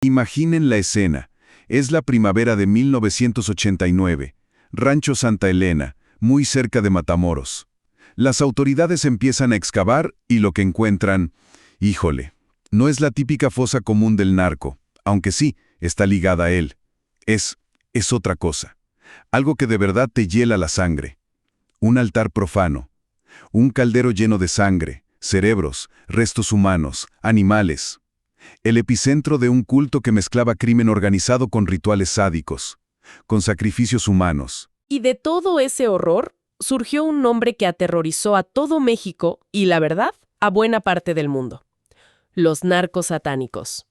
Imaginen la escena. Es la primavera de 1989. Rancho Santa Elena, muy cerca de Matamoros. Las autoridades empiezan a excavar y lo que encuentran, híjole, no es la típica fosa común del narco, aunque sí, está ligada a él. Es otra cosa. Algo que de verdad te hiela la sangre. Un altar profano. Un caldero lleno de sangre, cerebros, restos humanos, animales. El epicentro de un culto que mezclaba crimen organizado con rituales sádicos, con sacrificios humanos. Y de todo ese horror surgió un nombre que aterrorizó a todo México y, la verdad, a buena parte del mundo: los narcos satánicos.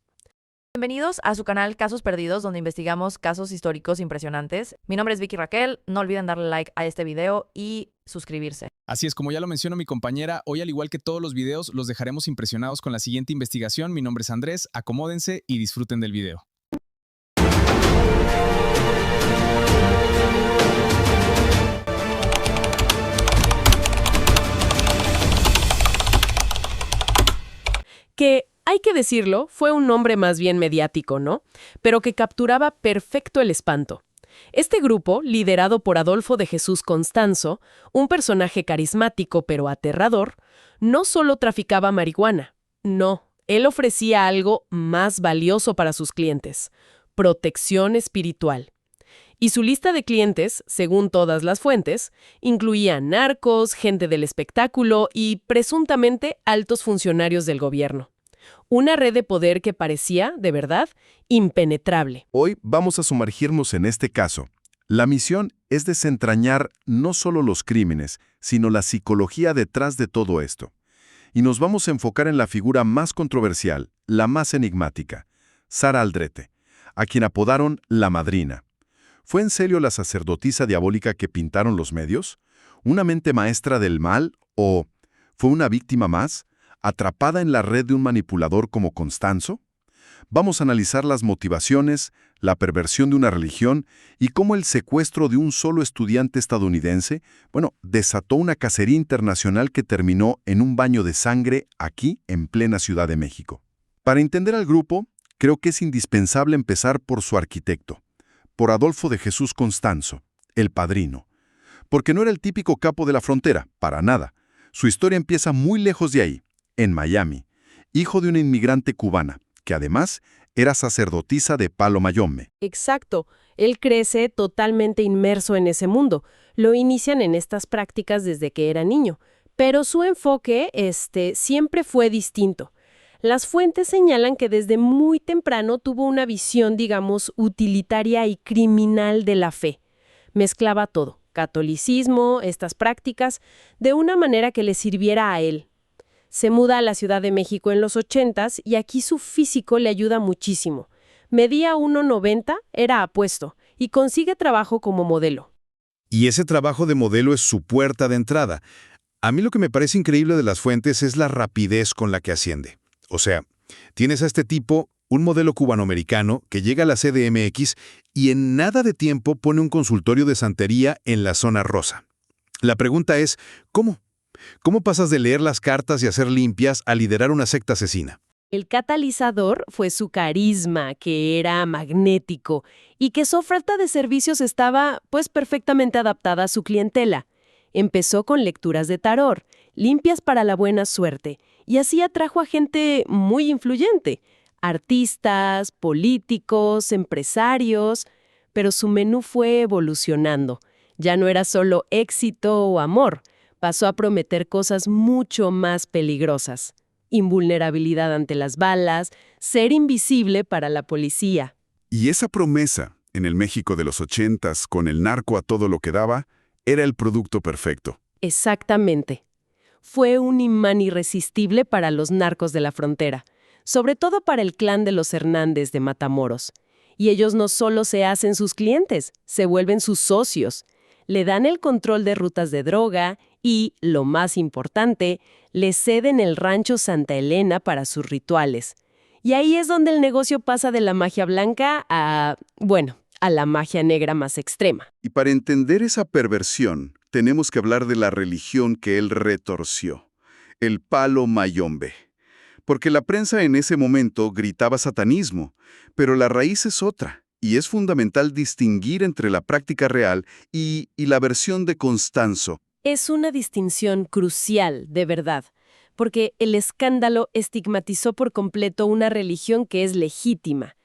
Bienvenidos a su canal Casos Perdidos, donde investigamos casos históricos impresionantes. Mi nombre es Vicky Raquel, no olviden darle like a este video y suscribirse. Así es, como ya lo mencionó mi compañera, hoy al igual que todos los videos, los dejaremos impresionados con la siguiente investigación. Mi nombre es Andrés, acomódense y disfruten del video. Que, hay que decirlo, fue un nombre más bien mediático, ¿no? Pero que capturaba perfecto el espanto. Este grupo, liderado por Adolfo de Jesús Constanzo, un personaje carismático pero aterrador, no solo traficaba marihuana. No, él ofrecía algo más valioso para sus clientes: protección espiritual. Y su lista de clientes, según todas las fuentes, incluía narcos, gente del espectáculo y, presuntamente, altos funcionarios del gobierno. Una red de poder que parecía, de verdad, impenetrable. Hoy vamos a sumergirnos en este caso. La misión es desentrañar no solo los crímenes, sino la psicología detrás de todo esto. Y nos vamos a enfocar en la figura más controversial, la más enigmática, Sara Aldrete, a quien apodaron La Madrina. ¿Fue en serio la sacerdotisa diabólica que pintaron los medios? ¿Una mente maestra del mal? ¿O fue una víctima más, atrapada en la red de un manipulador como Constanzo? Vamos a analizar las motivaciones, la perversión de una religión y cómo el secuestro de un solo estudiante estadounidense, desató una cacería internacional que terminó en un baño de sangre aquí, en plena Ciudad de México. Para entender al grupo, creo que es indispensable empezar por su arquitecto, por Adolfo de Jesús Constanzo, el padrino. Porque no era el típico capo de la frontera, para nada. Su historia empieza muy lejos de ahí, en Miami, hijo de una inmigrante cubana, que además era sacerdotisa de Palo Mayombe. Exacto. Él crece totalmente inmerso en ese mundo. Lo inician en estas prácticas desde que era niño. Pero su enfoque, siempre fue distinto. Las fuentes señalan que desde muy temprano tuvo una visión, digamos, utilitaria y criminal de la fe. Mezclaba todo: catolicismo, estas prácticas, de una manera que le sirviera a él. Se muda a la Ciudad de México en los 80s y aquí su físico le ayuda muchísimo. Medía 1,90, era apuesto, y consigue trabajo como modelo. Y ese trabajo de modelo es su puerta de entrada. A mí lo que me parece increíble de las fuentes es la rapidez con la que asciende. O sea, tienes a este tipo, un modelo cubanoamericano, que llega a la CDMX y en nada de tiempo pone un consultorio de santería en la zona rosa. La pregunta es, ¿cómo? ¿Cómo pasas de leer las cartas y hacer limpias a liderar una secta asesina? El catalizador fue su carisma, que era magnético, y que su oferta de servicios estaba, perfectamente adaptada a su clientela. Empezó con lecturas de tarot, limpias para la buena suerte, y así atrajo a gente muy influyente: artistas, políticos, empresarios. Pero su menú fue evolucionando. Ya no era solo éxito o amor. Pasó a prometer cosas mucho más peligrosas: invulnerabilidad ante las balas, ser invisible para la policía. Y esa promesa, en el México de los 80s, con el narco a todo lo que daba, era el producto perfecto. Exactamente. Fue un imán irresistible para los narcos de la frontera, sobre todo para el clan de los Hernández de Matamoros. Y ellos no solo se hacen sus clientes, se vuelven sus socios. Le dan el control de rutas de droga y, lo más importante, le ceden el rancho Santa Elena para sus rituales. Y ahí es donde el negocio pasa de la magia blanca a la magia negra más extrema. Y para entender esa perversión, tenemos que hablar de la religión que él retorció, el Palo Mayombe. porque la prensa en ese momento gritaba satanismo, pero la raíz es otra, y es fundamental distinguir entre la práctica real y la versión de Constanzo. Es una distinción crucial, de verdad, porque el escándalo estigmatizó por completo una religión que es legítima.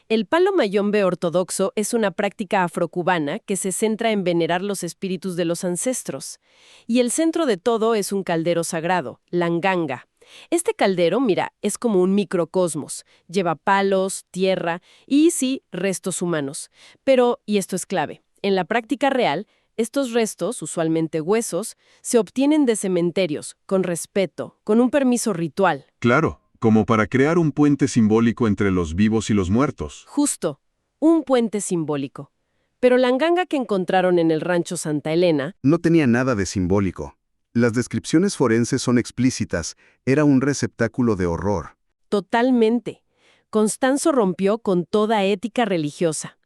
El palo mayombe ortodoxo es una práctica afrocubana que se centra en venerar los espíritus de los ancestros. Y el centro de todo es un caldero sagrado, la nganga. Este caldero, mira, es como un microcosmos. Lleva palos, tierra y, sí, restos humanos. Pero, y esto es clave, en la práctica real, estos restos, usualmente huesos, se obtienen de cementerios, con respeto, con un permiso ritual. Claro, como para crear un puente simbólico entre los vivos y los muertos. Justo, un puente simbólico. Pero la nganga que encontraron en el rancho Santa Elena No tenía nada de simbólico. Las descripciones forenses son explícitas. Era un receptáculo de horror. totalmente. Constanzo rompió con toda ética religiosa.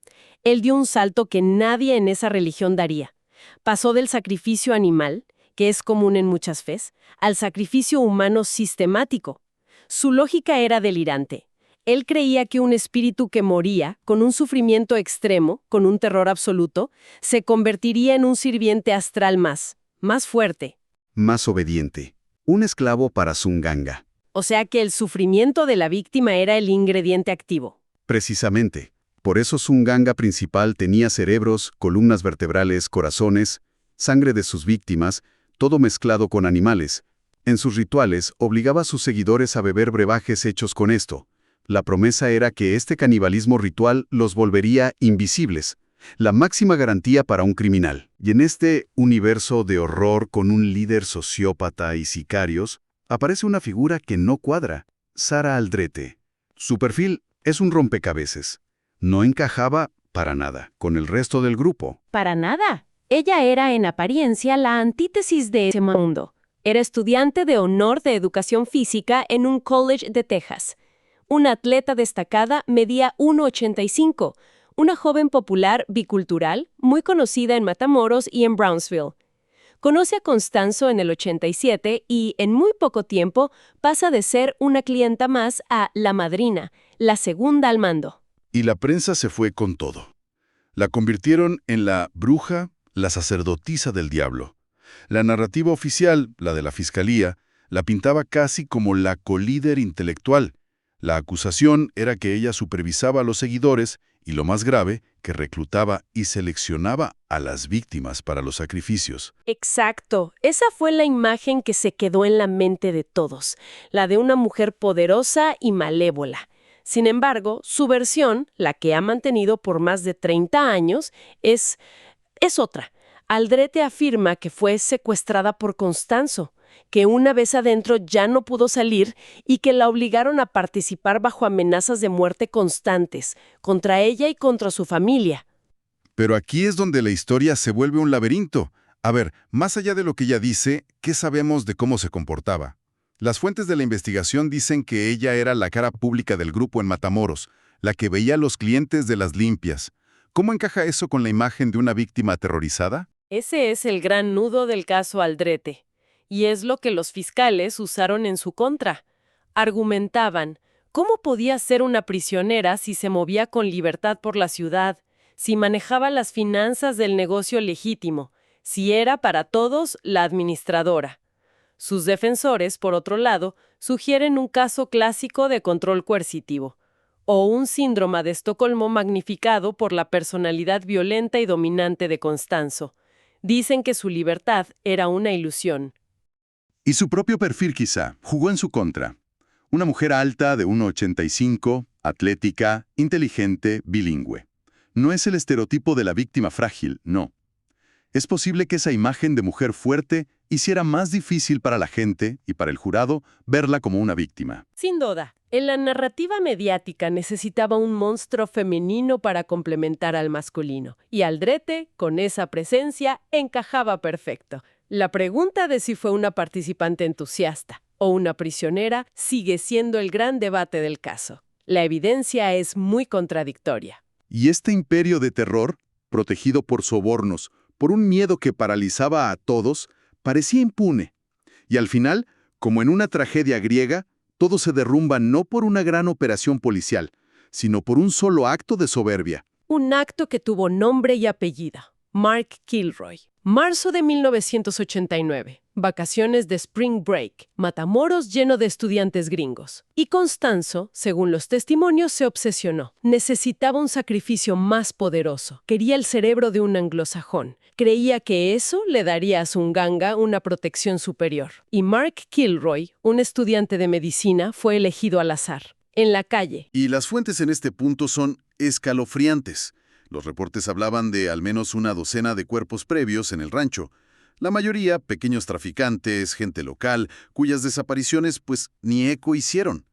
Él dio un salto que nadie en esa religión daría. Pasó del sacrificio animal, que es común en muchas fes, al sacrificio humano sistemático. Su lógica era delirante. Él creía que un espíritu que moría, con un sufrimiento extremo, con un terror absoluto, se convertiría en un sirviente astral más fuerte. Más obediente. Un esclavo para su nganga. O sea que el sufrimiento de la víctima era el ingrediente activo. Precisamente. Por eso su nganga principal tenía cerebros, columnas vertebrales, corazones, sangre de sus víctimas, todo mezclado con animales. En sus rituales obligaba a sus seguidores a beber brebajes hechos con esto. La promesa era que este canibalismo ritual los volvería invisibles, la máxima garantía para un criminal. Y en este universo de horror con un líder sociópata y sicarios, aparece una figura que no cuadra, Sara Aldrete. Su perfil es un rompecabezas. No encajaba, para nada, con el resto del grupo. Para nada. Ella era en apariencia la antítesis de ese mundo. Era estudiante de honor de educación física en un college de Texas. Una atleta destacada, medía 1,85. Una joven popular bicultural, muy conocida en Matamoros y en Brownsville. Conoce a Constanzo en el 87 y, en muy poco tiempo, pasa de ser una clienta más a la madrina, la segunda al mando. Y la prensa se fue con todo. La convirtieron en la bruja, la sacerdotisa del diablo. La narrativa oficial, la de la fiscalía, la pintaba casi como la colíder intelectual. La acusación era que ella supervisaba a los seguidores y, lo más grave, que reclutaba y seleccionaba a las víctimas para los sacrificios. Exacto. Esa fue la imagen que se quedó en la mente de todos, la de una mujer poderosa y malévola. Sin embargo, su versión, la que ha mantenido por más de 30 años, es otra. Aldrete afirma que fue secuestrada por Constanzo, que una vez adentro ya no pudo salir y que la obligaron a participar bajo amenazas de muerte constantes, contra ella y contra su familia. Pero aquí es donde la historia se vuelve un laberinto. A ver, más allá de lo que ella dice, ¿qué sabemos de cómo se comportaba? Las fuentes de la investigación dicen que ella era la cara pública del grupo en Matamoros, la que veía a los clientes de las limpias. ¿Cómo encaja eso con la imagen de una víctima aterrorizada? Ese es el gran nudo del caso Aldrete, y es lo que los fiscales usaron en su contra. Argumentaban, ¿cómo podía ser una prisionera si se movía con libertad por la ciudad, si manejaba las finanzas del negocio legítimo, si era para todos la administradora? Sus defensores, por otro lado, sugieren un caso clásico de control coercitivo, o un síndrome de Estocolmo magnificado por la personalidad violenta y dominante de Constanzo. Dicen que su libertad era una ilusión. Y su propio perfil quizá jugó en su contra. Una mujer alta de 1,85, atlética, inteligente, bilingüe. No es el estereotipo de la víctima frágil, no. Es posible que esa imagen de mujer fuerte hiciera más difícil para la gente y para el jurado verla como una víctima. Sin duda, en la narrativa mediática necesitaba un monstruo femenino para complementar al masculino, y Aldrete, con esa presencia, encajaba perfecto. La pregunta de si fue una participante entusiasta o una prisionera sigue siendo el gran debate del caso. La evidencia es muy contradictoria. Y este imperio de terror, protegido por sobornos, por un miedo que paralizaba a todos, parecía impune. Y al final, como en una tragedia griega, Todo se derrumba no por una gran operación policial, sino por un solo acto de soberbia. Un acto que tuvo nombre y apellido. Mark Kilroy. Marzo de 1989. Vacaciones de Spring Break. Matamoros lleno de estudiantes gringos. Y Constanzo, según los testimonios, se obsesionó. Necesitaba un sacrificio más poderoso. Quería el cerebro de un anglosajón. Creía que eso le daría a Zunganga una protección superior. Y Mark Kilroy, un estudiante de medicina, fue elegido al azar. En la calle. Y las fuentes en este punto son escalofriantes. Los reportes hablaban de al menos una docena de cuerpos previos en el rancho. La mayoría pequeños traficantes, gente local, cuyas desapariciones pues ni eco hicieron.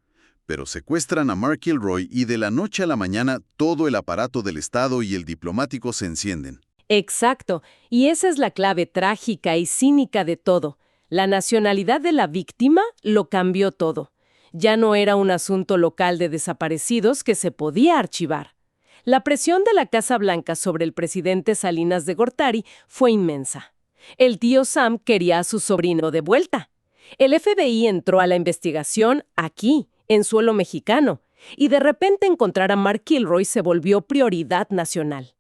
Pero secuestran a Mark Kilroy y de la noche a la mañana todo el aparato del Estado y el diplomático se encienden. Exacto, y esa es la clave trágica y cínica de todo. La nacionalidad de la víctima lo cambió todo. Ya no era un asunto local de desaparecidos que se podía archivar. La presión de la Casa Blanca sobre el presidente Salinas de Gortari fue inmensa. El tío Sam quería a su sobrino de vuelta. El FBI entró a la investigación aquí, en suelo mexicano, y de repente encontrar a Mark Kilroy se volvió prioridad nacional.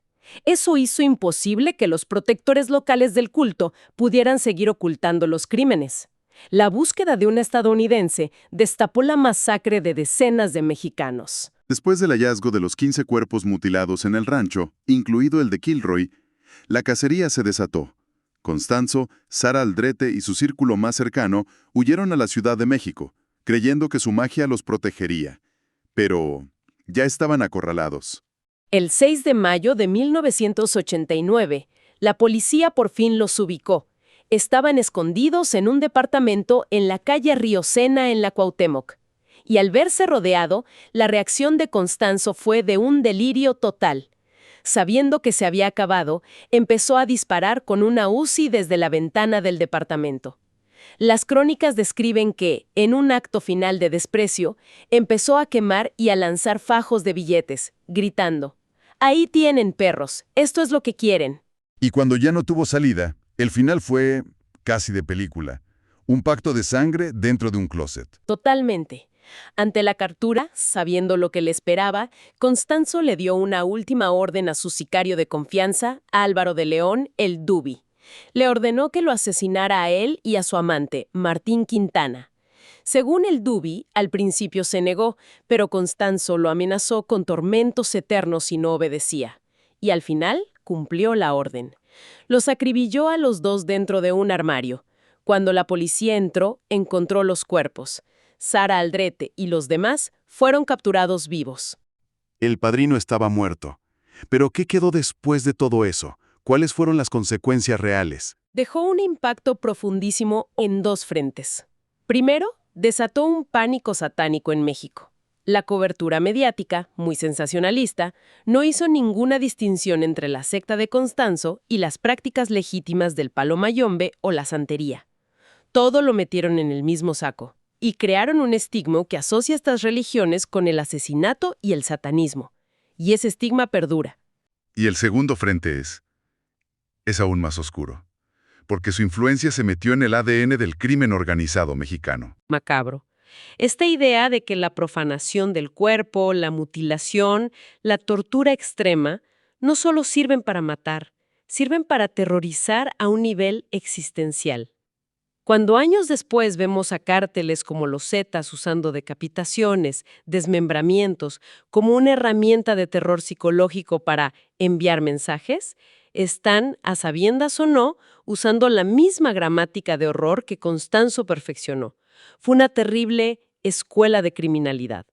Eso hizo imposible que los protectores locales del culto pudieran seguir ocultando los crímenes. La búsqueda de un estadounidense destapó la masacre de decenas de mexicanos. Después del hallazgo de los 15 cuerpos mutilados en el rancho, incluido el de Kilroy, la cacería se desató. Constanzo, Sara Aldrete y su círculo más cercano huyeron a la Ciudad de México, creyendo que su magia los protegería. Pero ya estaban acorralados. El 6 de mayo de 1989, la policía por fin los ubicó. Estaban escondidos en un departamento en la calle Río Sena en la Cuauhtémoc. Y al verse rodeado, la reacción de Constanzo fue de un delirio total. Sabiendo que se había acabado, empezó a disparar con una Uzi desde la ventana del departamento. Las crónicas describen que, en un acto final de desprecio, empezó a quemar y a lanzar fajos de billetes, gritando: «Ahí tienen, perros, esto es lo que quieren». Y cuando ya no tuvo salida, el final fue casi de película. Un pacto de sangre dentro de un closet. Totalmente. Ante la captura, sabiendo lo que le esperaba, Constanzo le dio una última orden a su sicario de confianza, Álvaro de León, el Dubi. Le ordenó que lo asesinara a él y a su amante, Martín Quintana. Según el Dubi, al principio se negó, pero Constanzo lo amenazó con tormentos eternos si no obedecía. Y al final cumplió la orden. Los acribilló a los dos dentro de un armario. Cuando la policía entró, encontró los cuerpos. Sara Aldrete y los demás fueron capturados vivos. El padrino estaba muerto. ¿Pero qué quedó después de todo eso? ¿Cuáles fueron las consecuencias reales? Dejó un impacto profundísimo en dos frentes. Primero, desató un pánico satánico en México. La cobertura mediática, muy sensacionalista, no hizo ninguna distinción entre la secta de Constanzo y las prácticas legítimas del palo mayombe o la santería. Todo lo metieron en el mismo saco. Y crearon un estigma que asocia estas religiones con el asesinato y el satanismo. Y ese estigma perdura. Y el segundo frente es aún más oscuro, porque su influencia se metió en el ADN del crimen organizado mexicano. Macabro. Esta idea de que la profanación del cuerpo, la mutilación, la tortura extrema, no solo sirven para matar, sirven para aterrorizar a un nivel existencial. Cuando años después vemos a cárteles como los Zetas usando decapitaciones, desmembramientos, como una herramienta de terror psicológico para enviar mensajes, están, a sabiendas o no, usando la misma gramática de horror que Constanzo perfeccionó. Fue una terrible escuela de criminalidad.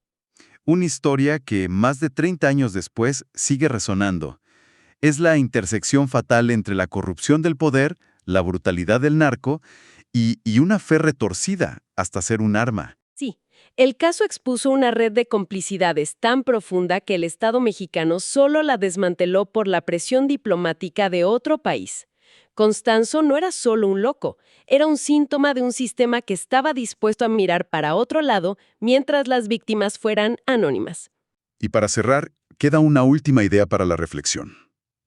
Una historia que, más de 30 años después, sigue resonando. Es la intersección fatal entre la corrupción del poder, la brutalidad del narco y una fe retorcida hasta ser un arma. Sí, el caso expuso una red de complicidades tan profunda que el Estado mexicano solo la desmanteló por la presión diplomática de otro país. Constanzo no era solo un loco, era un síntoma de un sistema que estaba dispuesto a mirar para otro lado mientras las víctimas fueran anónimas. Y para cerrar, queda una última idea para la reflexión.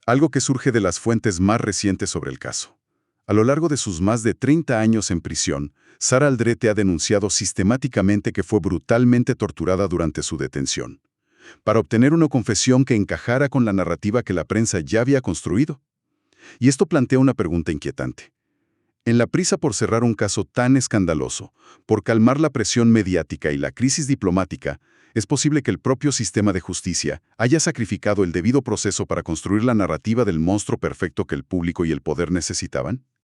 Algo que surge de las fuentes más recientes sobre el caso. A lo largo de sus más de 30 años en prisión, Sara Aldrete ha denunciado sistemáticamente que fue brutalmente torturada durante su detención, para obtener una confesión que encajara con la narrativa que la prensa ya había construido. Y esto plantea una pregunta inquietante. En la prisa por cerrar un caso tan escandaloso, por calmar la presión mediática y la crisis diplomática, es posible que el propio sistema de justicia haya sacrificado el debido proceso para construir la narrativa del monstruo perfecto que el público y el poder necesitaban.